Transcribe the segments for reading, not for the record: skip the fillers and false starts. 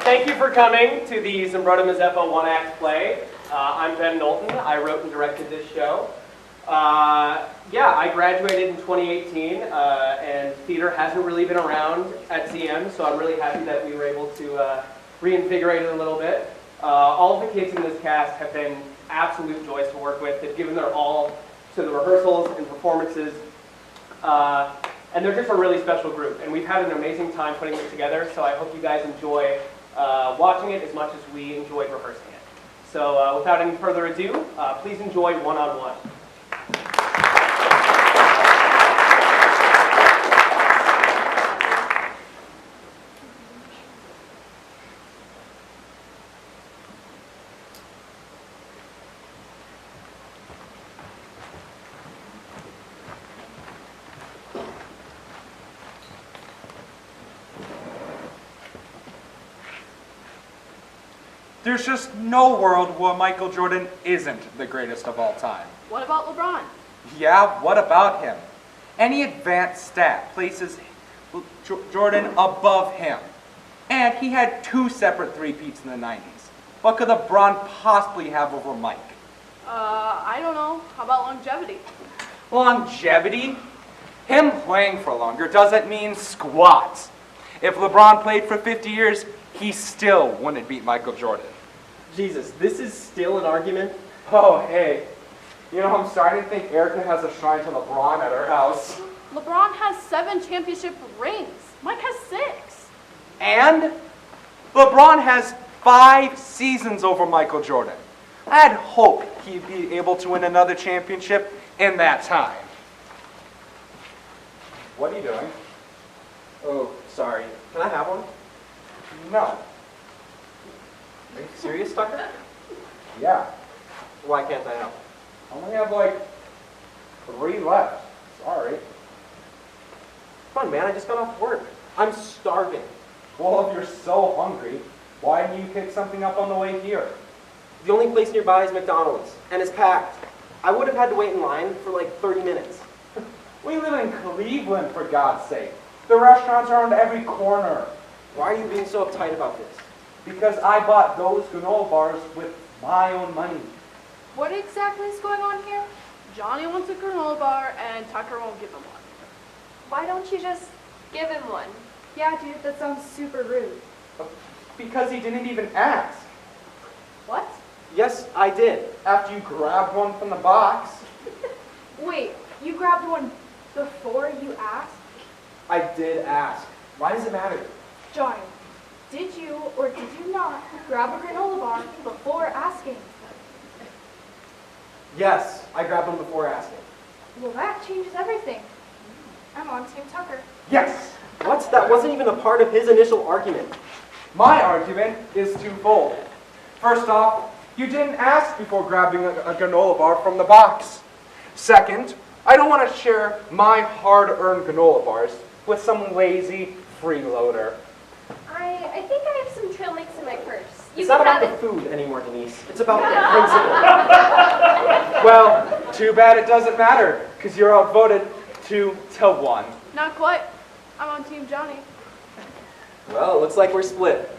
Thank you for coming to the Zimbrota Mazeppa one-act play. I'm Ben Knowlton. I wrote and directed this show. I graduated in 2018, and theater hasn't really been around at ZM, so I'm really happy that we were able to reinvigorate it a little bit. All of the kids in this cast have been absolute joys to work with. They've given their all to the rehearsals and performances, and they're just a really special group. And we've had an amazing time putting it together, so I hope you guys enjoy watching it as much as we enjoyed rehearsing it. So without any further ado, please enjoy One-on-One. There's just no world where Michael Jordan isn't the greatest of all time. What about LeBron? Yeah, what about him? Any advanced stat places Jordan above him. And he had 2 separate three-peats in the 90s. What could LeBron possibly have over Mike? I don't know. How about longevity? Longevity? Him playing for longer doesn't mean squat. If LeBron played for 50 years, he still wouldn't beat Michael Jordan. Jesus, this is still an argument? Oh, hey. You know, I'm starting to think Erica has a shrine to LeBron at her house. LeBron has 7 championship rings. Mike has 6. And LeBron has 5 seasons over Michael Jordan. I'd hope he'd be able to win another championship in that time. What are you doing? Oh, sorry. Can I have one? No. Are you serious, Tucker? Yeah. Why can't I have? I only have like 3 left. Sorry. Come on, man, I just got off work. I'm starving. Well, if you're so hungry, why didn't you pick something up on the way here? The only place nearby is McDonald's, and it's packed. I would have had to wait in line for like 30 minutes. We live in Cleveland, for God's sake. The restaurants are on every corner. Why are you being so uptight about this? Because I bought those granola bars with my own money. What exactly is going on here? Johnny wants a granola bar, and Tucker won't give him one. Why don't you just give him one? Yeah, dude, that sounds super rude. Because he didn't even ask. What? Yes, I did. After you grabbed one from the box. Wait, you grabbed one before you asked? I did ask. Why does it matter? Johnny, did you or did you not grab a granola bar before asking? Yes, I grabbed one before asking. Well, that changes everything. I'm on Team Tucker. Yes! What? That wasn't even a part of his initial argument. My argument is twofold. First off, you didn't ask before grabbing a granola bar from the box. Second, I don't want to share my hard-earned granola bars with some lazy freeloader. I think I have some trail mix in my purse. It's not about the food anymore, Denise. It's about the principle. Well, too bad it doesn't matter, because you're outvoted 2-1. Not quite. I'm on Team Johnny. Well, it looks like we're split.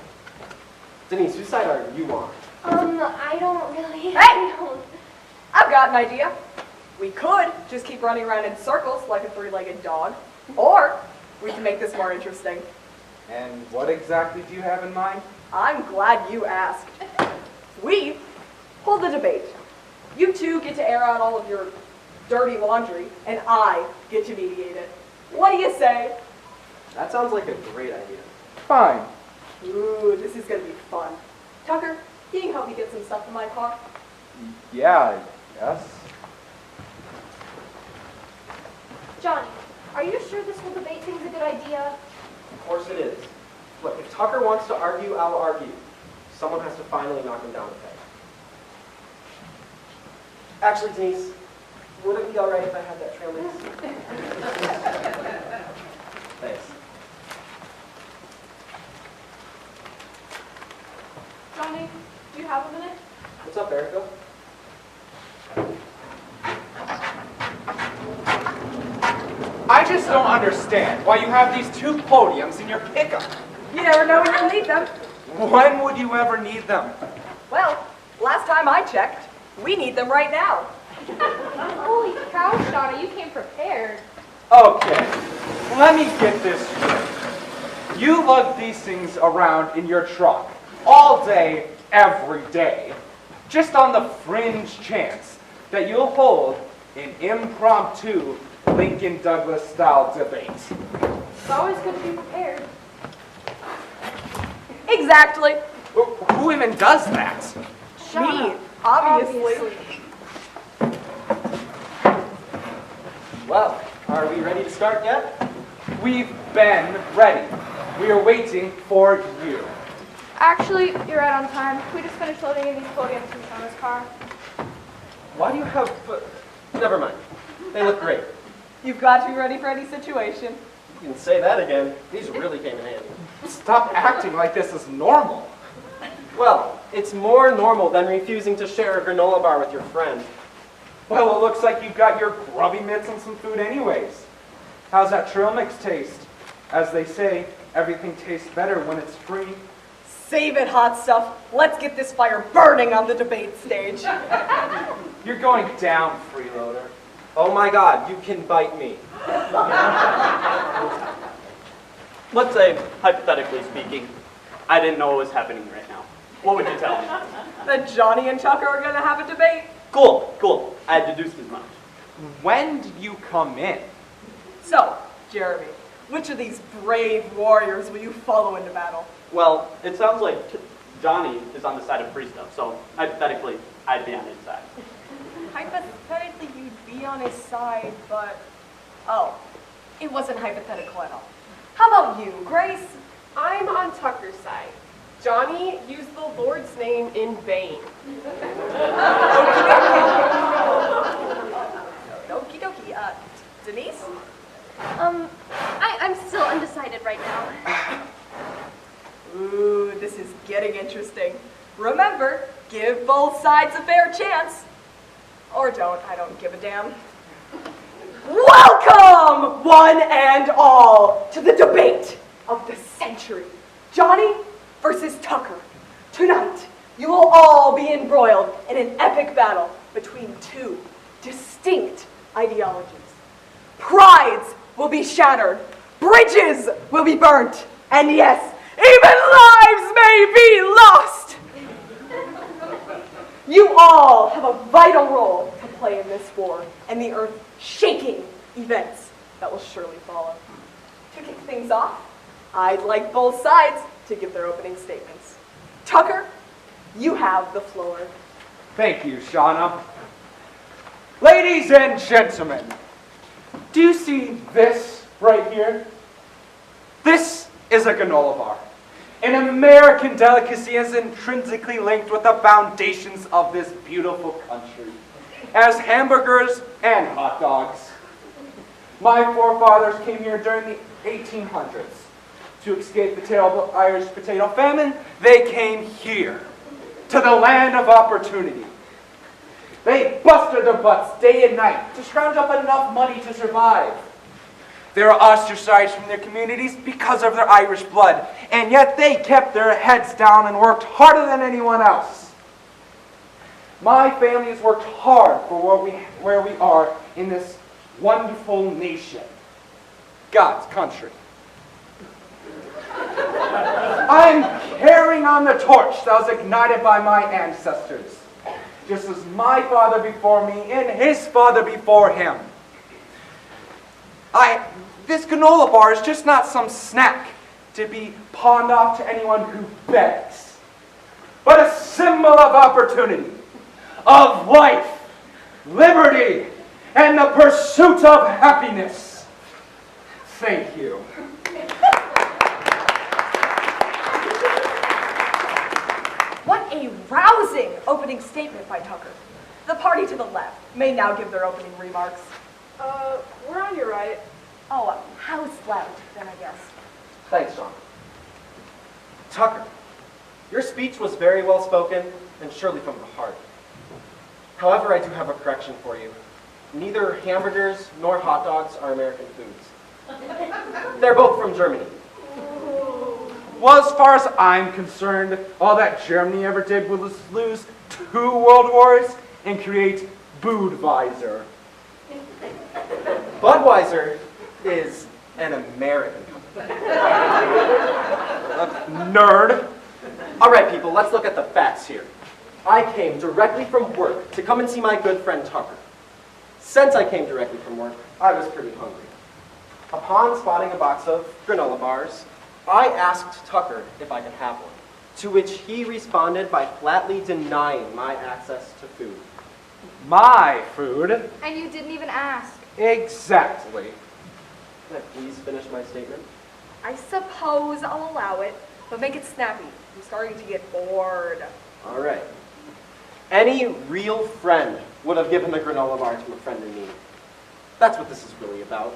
Denise, whose side are you on? I don't really. Hey! I've got an idea. We could just keep running around in circles like a 3-legged dog, or we can make this more interesting. And what exactly do you have in mind? I'm glad you asked. We hold the debate. You two get to air out all of your dirty laundry, and I get to mediate it. What do you say? That sounds like a great idea. Fine. Ooh, this is going to be fun. Tucker, can you help me get some stuff in my car? Yeah, I guess. Johnny, are you sure this whole debate thing's a good idea? Of course it is. Look, if Tucker wants to argue, I'll argue. Someone has to finally knock him down a peg. Actually, Denise, would it be all right if I had that trail mix? Thanks. Johnny, do you have a minute? What's up, Erica? I just don't understand why you have these 2 podiums in your pickup. You never know when you'll need them. When would you ever need them? Well, last time I checked, we need them right now. Holy cow, Shauna, you came prepared. Okay, let me get this straight. You lug these things around in your truck all day, every day, just on the fringe chance that you'll hold an impromptu Lincoln Douglas style debate. It's always good to be prepared. Exactly. Who even does that? Me, obviously. Well, are we ready to start yet? We've been ready. We are waiting for you. Actually, you're right on time. We just finished loading in these podiums from Shauna's car. Why do you have... never mind. They look great. You've got to be ready for any situation. You can say that again. These really came in handy. Stop acting like this is normal. Well, it's more normal than refusing to share a granola bar with your friend. Well, it looks like you've got your grubby mitts and some food anyways. How's that trail mix taste? As they say, everything tastes better when it's free. Save it, hot stuff. Let's get this fire burning on the debate stage. You're going down, freeloader. Oh my God, you can bite me. Let's say, hypothetically speaking, I didn't know what was happening right now. What would you tell me? That Johnny and Tucker are going to have a debate. Cool. I deduced as much. When did you come in? So, Jeremy, which of these brave warriors will you follow into battle? Well, it sounds like Johnny is on the side of free stuff, so hypothetically, I'd be on his side. Hypothetically, you'd be on his side, but... Oh, it wasn't hypothetical at all. How about you, Grace? I'm on Tucker's side. Johnny used the Lord's name in vain. Okie dokie. Denise? I'm still undecided right now. Ooh, this is getting interesting. Remember, give both sides a fair chance. Or don't, I don't give a damn. Welcome, one and all, to the debate of the century. Johnny versus Tucker. Tonight, you will all be embroiled in an epic battle between two distinct ideologies. Prides will be shattered, bridges will be burnt, and yes, even lives may be lost. You all have a vital role to play in this war and the earth-shaking events that will surely follow. To kick things off, I'd like both sides to give their opening statements. Tucker, you have the floor. Thank you, Shauna. Ladies and gentlemen, do you see this right here? This is a granola bar. An American delicacy is intrinsically linked with the foundations of this beautiful country, as hamburgers and hot dogs. My forefathers came here during the 1800s. To escape the terrible Irish potato famine, they came here, to the land of opportunity. They busted their butts day and night to scrounge up enough money to survive. They were ostracized from their communities because of their Irish blood, and yet they kept their heads down and worked harder than anyone else. My family has worked hard for where we are in this wonderful nation, God's country. I'm carrying on the torch that was ignited by my ancestors, just as my father before me and his father before him. This granola bar is just not some snack to be pawned off to anyone who begs, but a symbol of opportunity, of life, liberty, and the pursuit of happiness. Thank you. What a rousing opening statement by Tucker. The party to the left may now give their opening remarks. We're on your right. Oh, house left, then I guess. Thanks, John. Tucker, your speech was very well spoken and surely from the heart. However, I do have a correction for you. Neither hamburgers nor hot dogs are American foods. They're both from Germany. Well, as far as I'm concerned, all that Germany ever did was lose 2 world wars and create Budweiser. Budweiser is an American company. Nerd. All right, people, let's look at the facts here. I came directly from work to come and see my good friend Tucker. Since I came directly from work, I was pretty hungry. Upon spotting a box of granola bars, I asked Tucker if I could have one, to which he responded by flatly denying my access to food. My food. And you didn't even ask. Exactly. Can I please finish my statement? I suppose I'll allow it, but make it snappy. I'm starting to get bored. All right. Any real friend would have given the granola bar to a friend in need. That's what this is really about.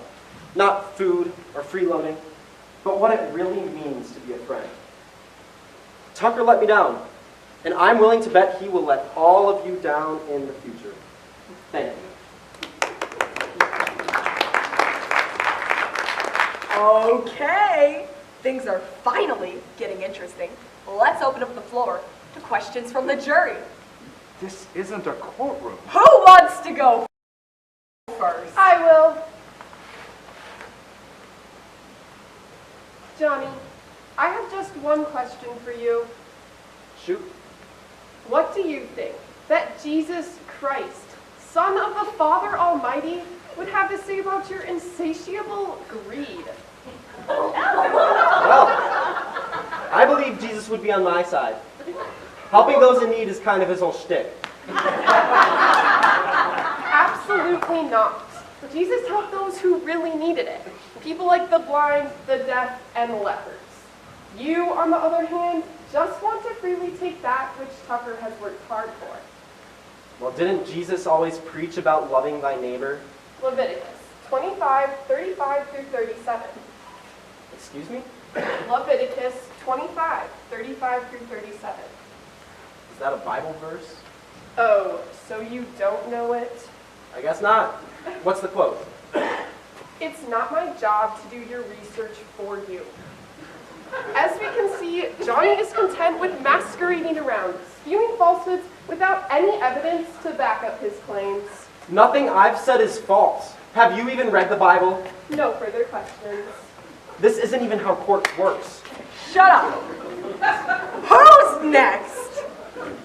Not food or freeloading, but what it really means to be a friend. Tucker let me down, and I'm willing to bet he will let all of you down in the future. Thank you. Okay, things are finally getting interesting. Let's open up the floor to questions from the jury. This isn't a courtroom. Who wants to go first? I will. Johnny, I have just one question for you. Shoot. What do you think that Jesus Christ, Son of the Father Almighty, would have to say about your insatiable greed? Well, I believe Jesus would be on my side. Helping those in need is kind of his whole shtick. Absolutely not. Jesus helped those who really needed it. People like the blind, the deaf, and the lepers. You, on the other hand, just want to freely take that which Tucker has worked hard for. Well, didn't Jesus always preach about loving thy neighbor? Leviticus 25, 35 through 37. Excuse me? Leviticus 25, 35 through 37. Is that a Bible verse? Oh, so you don't know it? I guess not. What's the quote? It's not my job to do your research for you. As we can see, Johnny is content with masquerading around, spewing falsehoods without any evidence to back up his claims. Nothing I've said is false. Have you even read the Bible? No further questions. This isn't even how court works. Shut up. Who's next?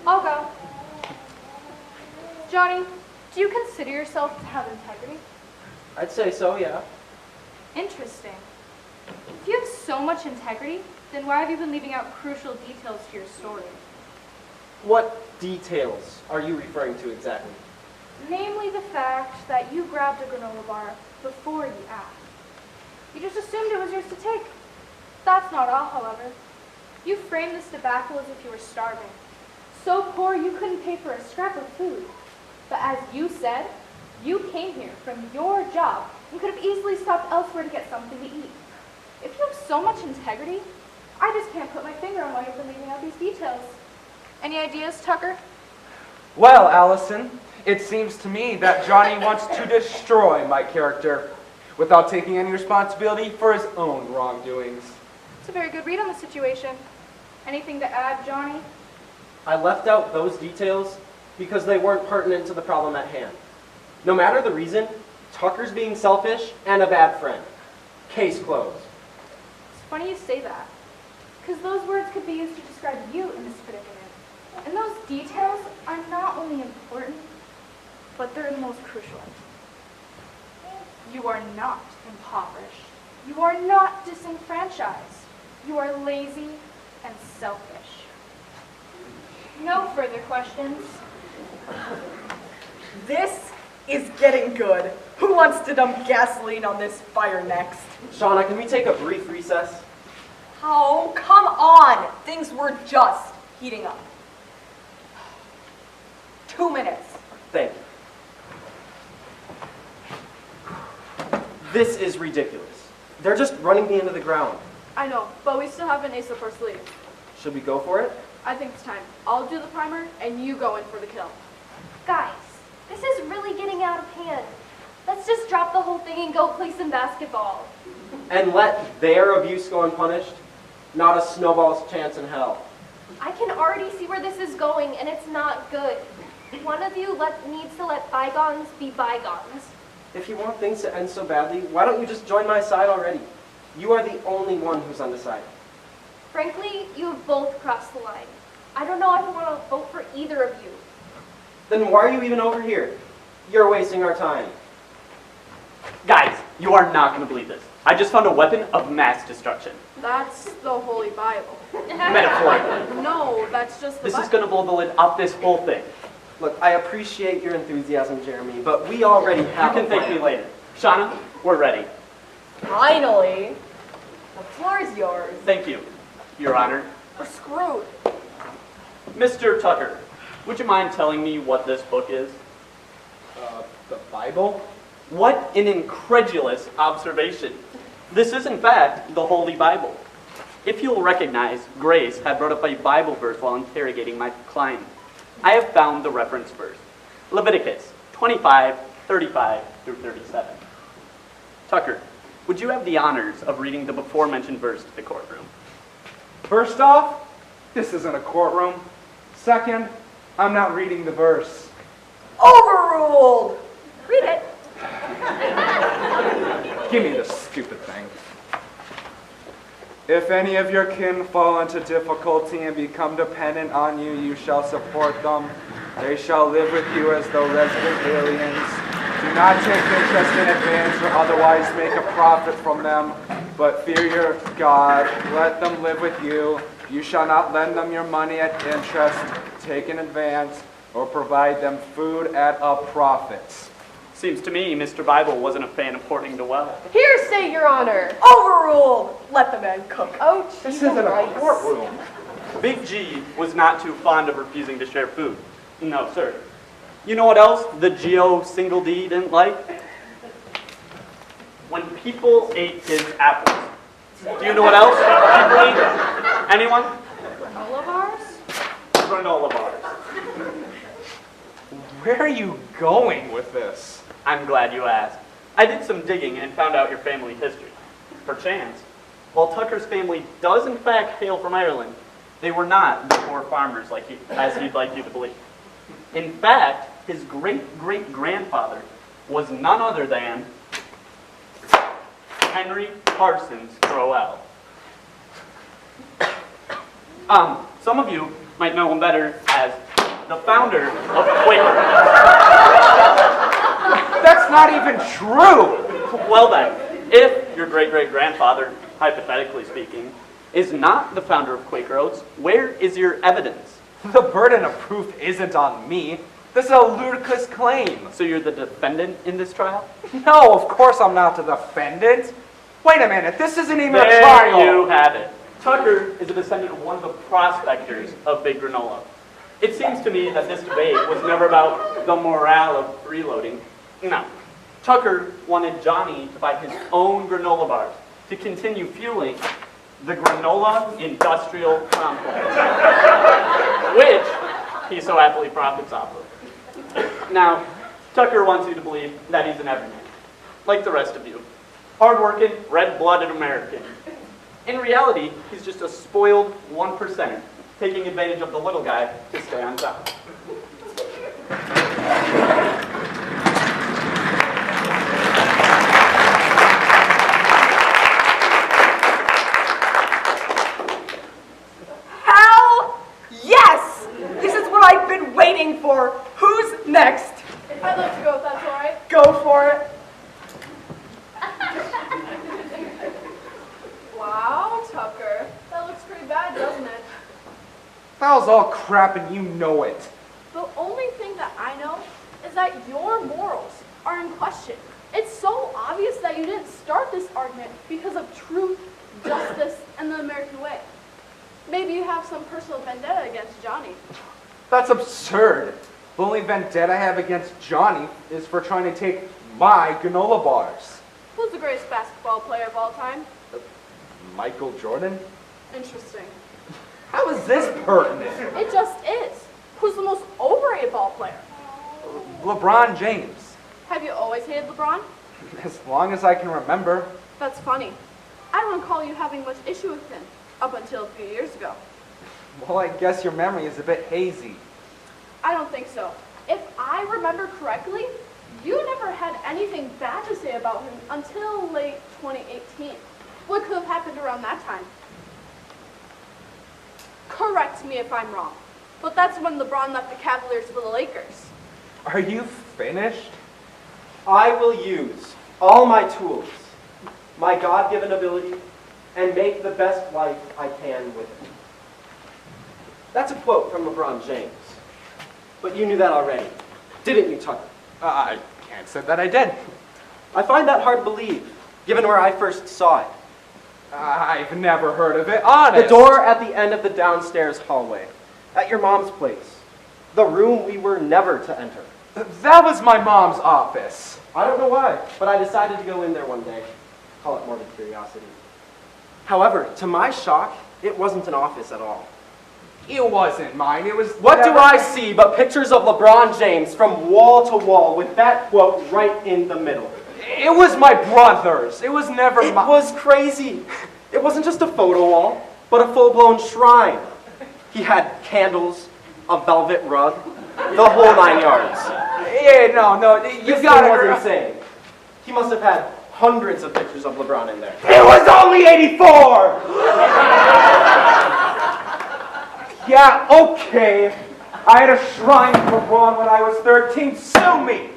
I'll go. Johnny, do you consider yourself to have integrity? I'd say so, yeah. Interesting. If you have so much integrity, then why have you been leaving out crucial details to your story? What details are you referring to exactly? Namely the fact that you grabbed a granola bar before you asked. You just assumed it was yours to take. That's not all, however. You framed this debacle as if you were starving. So poor you couldn't pay for a scrap of food. But as you said, you came here from your job and could have easily stopped elsewhere to get something to eat. If you have so much integrity, I just can't put my finger on why you've been leaving out these details. Any ideas, Tucker? Well, Allison, it seems to me that Johnny wants to destroy my character without taking any responsibility for his own wrongdoings. It's a very good read on the situation. Anything to add, Johnny? I left out those details because they weren't pertinent to the problem at hand. No matter the reason, Tucker's being selfish and a bad friend. Case closed. It's funny you say that, because those words could be used to describe you in this predicament. And those details are not only important, but they're the most crucial. You are not impoverished. You are not disenfranchised. You are lazy and selfish. No further questions. This is getting good. Who wants to dump gasoline on this fire next? Shauna, can we take a brief recess? Oh, come on. Things were just heating up. 2 minutes. Thank you. This is ridiculous. They're just running me into the ground. I know, but we still have an ace up our sleeve. Should we go for it? I think it's time. I'll do the primer, and you go in for the kill. Guys, this is really getting out of hand. Let's just drop the whole thing and go play some basketball. And let their abuse go unpunished? Not a snowball's chance in hell. I can already see where this is going, and it's not good. One of you needs to let bygones be bygones. If you want things to end so badly, why don't you just join my side already? You are the only one who's undecided. Frankly, you have both crossed the line. I don't know if I want to vote for either of you. Then why are you even over here? You're wasting our time. Guys, you are not going to believe this. I just found a weapon of mass destruction. That's the Holy Bible. Metaphorically. No, that's just the This Bible. is going to blow the lid off this whole thing. Look, I appreciate your enthusiasm, Jeremy, but we already You have can a thank plan. me later. Shauna, we're ready. Finally, the floor is yours. Thank you, Your Honor. We're screwed. Mr. Tucker, would you mind telling me what this book is? The Bible? What an incredulous observation. This is, in fact, the Holy Bible. If you'll recognize, Grace had brought up a Bible verse while interrogating my client. I have found the reference verse. Leviticus 25, 35 through 37. Tucker, would you have the honors of reading the before-mentioned verse to the courtroom? First off, this isn't a courtroom. Second, I'm not reading the verse. Overruled! Read it. Give me this stupid thing. If any of your kin fall into difficulty and become dependent on you, you shall support them. They shall live with you as though resident aliens. Do not take interest in advance or otherwise make a profit from them, but fear your God. Let them live with you. You shall not lend them your money at interest, take in advance, or provide them food at a profit. Seems to me Mr. Bible wasn't a fan of hoarding the well. Hearsay, Your Honor. Overruled! Let the man cook. Oh, This Jesus isn't a Christ. courtroom. Big G was not too fond of refusing to share food. No, sir. You know what else the Geo single D didn't like? When people ate his apples. Do you know what else people eat? Anyone? Granola bars? Granola bars. Where are you going with this? I'm glad you asked. I did some digging and found out your family history. Perchance, while Tucker's family does in fact hail from Ireland, they were not the poor farmers as he'd like you to believe. In fact, his great-great-grandfather was none other than Henry Parsons Crowell. Some of you might know him better as the founder of Quaker. That's not even true! Well then, if your great-great-grandfather, hypothetically speaking, is not the founder of Quaker Oats, where is your evidence? The burden of proof isn't on me. This is a ludicrous claim. So you're the defendant in this trial? No, of course I'm not the defendant. Wait a minute, this isn't even a There trial. you have it. Tucker is a descendant of one of the prospectors of Big Granola. It seems to me that this debate was never about the morale of freeloading. No. Tucker wanted Johnny to buy his own granola bars to continue fueling the granola industrial complex, which he so happily profits off of. Now, Tucker wants you to believe that he's an everyman, like the rest of you. Hard-working, red-blooded American. In reality, he's just a spoiled 1%er, taking advantage of the little guy to stay on top. Hell yes! This is what I've been waiting for. Who's next? I'd like to go if that's all right. Go for it. Wow, Tucker. That looks pretty bad, doesn't it? That was all crap and you know it. The only thing that I know is that your morals are in question. It's so obvious that you didn't start this argument because of truth, justice, and the American way. Maybe you have some personal vendetta against Johnny. That's absurd. The only vendetta I have against Johnny is for trying to take my granola bars. Who's the greatest basketball player of all time? Michael Jordan? Interesting. How is this pertinent? It just is. Who's the most overrated ball player? LeBron James. Have you always hated LeBron? As long as I can remember. That's funny. I don't recall you having much issue with him. up until a few years ago. Well, I guess your memory is a bit hazy. I don't think so. If I remember correctly, you never had anything bad to say about him until late 2018. What could have happened around that time? Correct me if I'm wrong, but that's when LeBron left the Cavaliers for the Lakers. Are you finished? I will use all my tools, my God-given ability, and make the best life I can with it. That's a quote from LeBron James. But you knew that already, didn't you, Tucker? I can't say that I did. I find that hard to believe, given where I first saw it. I've never heard of it, honest. The door at the end of the downstairs hallway, at your mom's place. The room we were never to enter. That was my mom's office. I don't know why, but I decided to go in there one day. Call it morbid curiosity. However, to my shock, it wasn't an office at all. It wasn't mine. It was. What do I see but pictures of LeBron James from wall to wall with that quote right in the middle? It was my brother's. It was never It mine. was crazy. It wasn't just a photo wall, but a full-blown shrine. He had candles, a velvet rug, the whole 9 yards. Yeah, no, you This got thing it. was insane. He must have had hundreds of pictures of LeBron in there. It was only 84! Yeah, okay. I had a shrine for LeBron when I was 13. Sue me!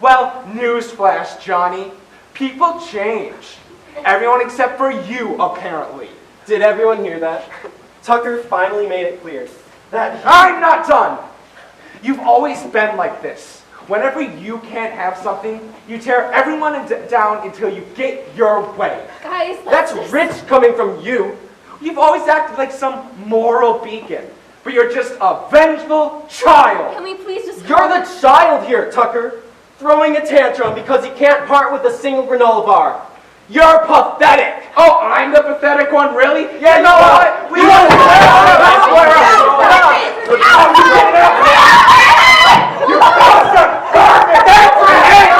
Well, newsflash, Johnny. People change. Everyone except for you, apparently. Did everyone hear that? Tucker finally made it clear that I'm not done! You've always been like this. Whenever you can't have something, you tear everyone down until you get your way. Guys, that's rich coming from you. You've always acted like some moral beacon, but you're just a vengeful child. Can we please just... You're the child here, Tucker, throwing a tantrum because he can't part with a single granola bar. You're pathetic. Oh, I'm the pathetic one, really? Yeah, you know what? We want You bastard! Garbage! That's right!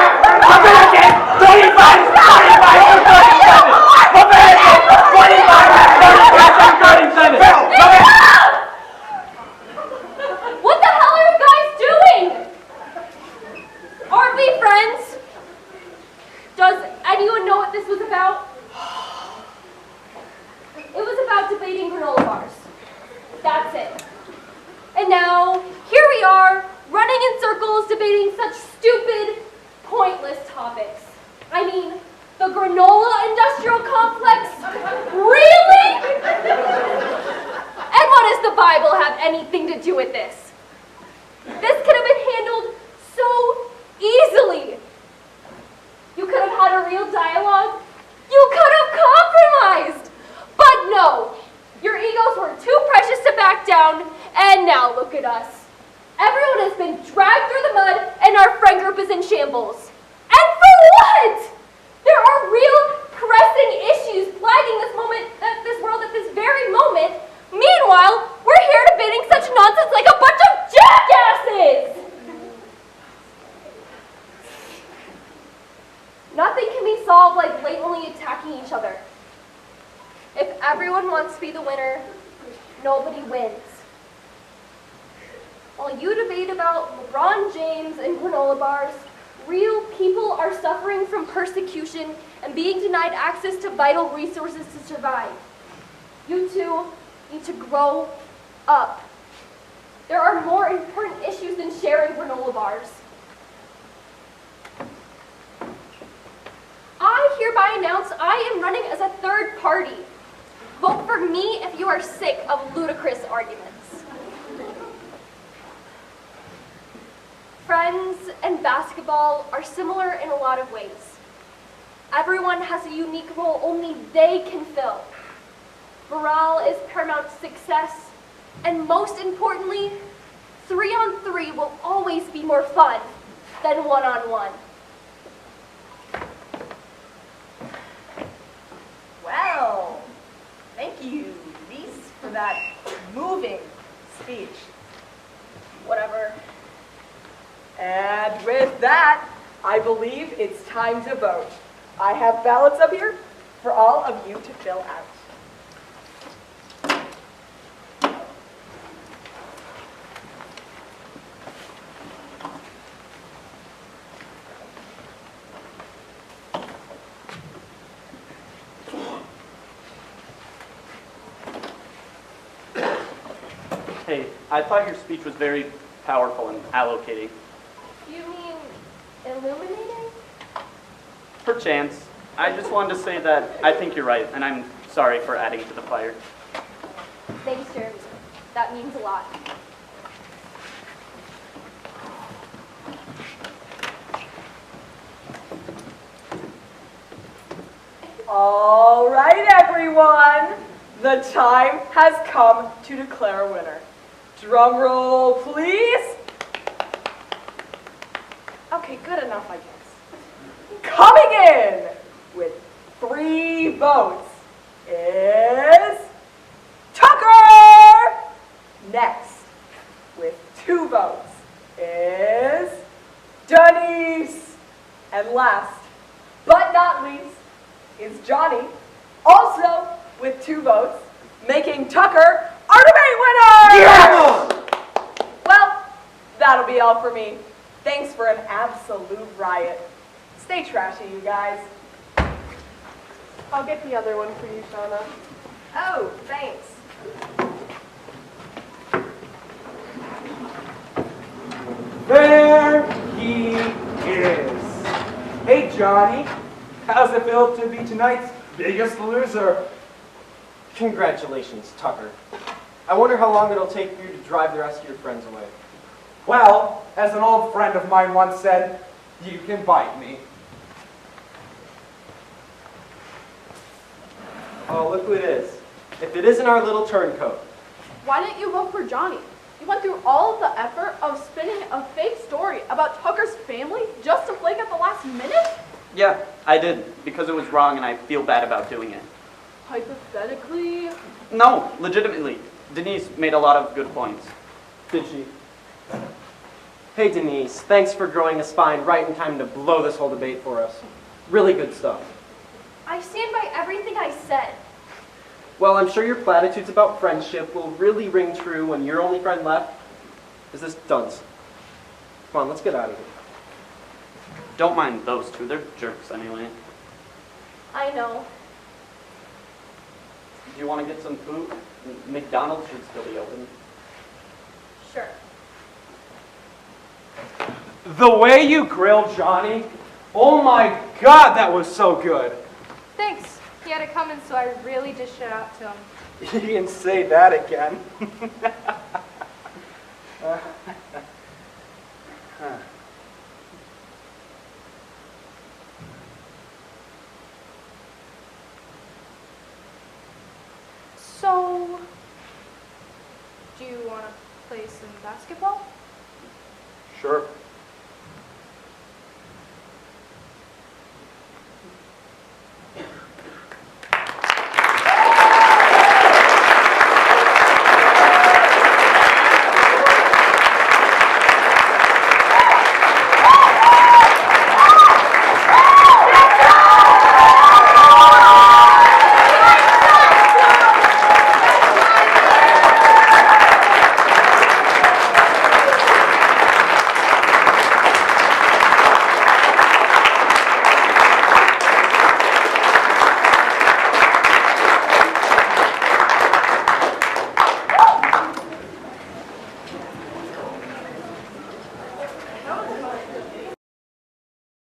I'm gonna get 25, 35, 37! I'm gonna get 25, 37! What the hell are you guys doing? Aren't we friends? Does anyone know what this was about? It was about debating granola bars. That's it. And now, here we are, running in circles, debating such stupid, pointless topics. I mean, the granola industrial complex? Really? And what does the Bible have anything to do with this? This could have been handled so easily. You could have had a real dialogue. You could have compromised. But no, your egos were too precious to back down, and now look at us. Everyone has been dragged through the mud, and our friend group is in shambles. And for what? There are real pressing issues plaguing this world at this very moment. Meanwhile, we're here debating such nonsense like a bunch of jackasses! Nothing can be solved like blatantly attacking each other. If everyone wants to be the winner, nobody wins. While you debate about LeBron James and granola bars, real people are suffering from persecution and being denied access to vital resources to survive. You two need to grow up. There are more important issues than sharing granola bars. I hereby announce I am running as a third party. Vote for me if you are sick of ludicrous arguments. Friends and basketball are similar in a lot of ways. Everyone has a unique role only they can fill. Morale is paramount to success, and most importantly, 3-on-3 will always be more fun than 1-on-1. Well, thank you, Reese, for that moving speech. Whatever. And with that, I believe it's time to vote. I have ballots up here for all of you to fill out. Hey, I thought your speech was very powerful in allocating. You mean illuminating? Perchance. I just wanted to say that I think you're right, and I'm sorry for adding to the fire. Thanks, Jeremy. That means a lot. All right, everyone. The time has come to declare a winner. Drum roll, please. Okay, good enough, I guess. Coming in with 3 votes is Tucker. Next, with 2 votes is Denise. And last, but not least, is Johnny, also with 2 votes, making Tucker our debate winner! Yes! Well, that'll be all for me. Thanks for an absolute riot. Stay trashy, you guys. I'll get the other one for you, Shauna. Oh, thanks. There he is. Hey, Johnny. How's it feel to be tonight's biggest loser? Congratulations, Tucker. I wonder how long it'll take you to drive the rest of your friends away. Well, as an old friend of mine once said, you can bite me. Oh, look who it is. If it isn't our little turncoat. Why didn't you vote for Johnny? You went through all of the effort of spinning a fake story about Tucker's family just to flake at the last minute? Yeah, I did, because it was wrong and I feel bad about doing it. Hypothetically, No, legitimately. Denise made a lot of good points. Did she? Hey, Denise. Thanks for growing a spine right in time to blow this whole debate for us. Really good stuff. I stand by everything I said. Well, I'm sure your platitudes about friendship will really ring true when your only friend left is this dunce. Come on, let's get out of here. Don't mind those two, they're jerks anyway. I know. Do you want to get some food? McDonald's should still be open. Sure. The way you grilled Johnny, oh my God, that was so good. Thanks. He had to come in, so I really dished it out to him. You didn't say that again. So, do you want to play some basketball? Sure.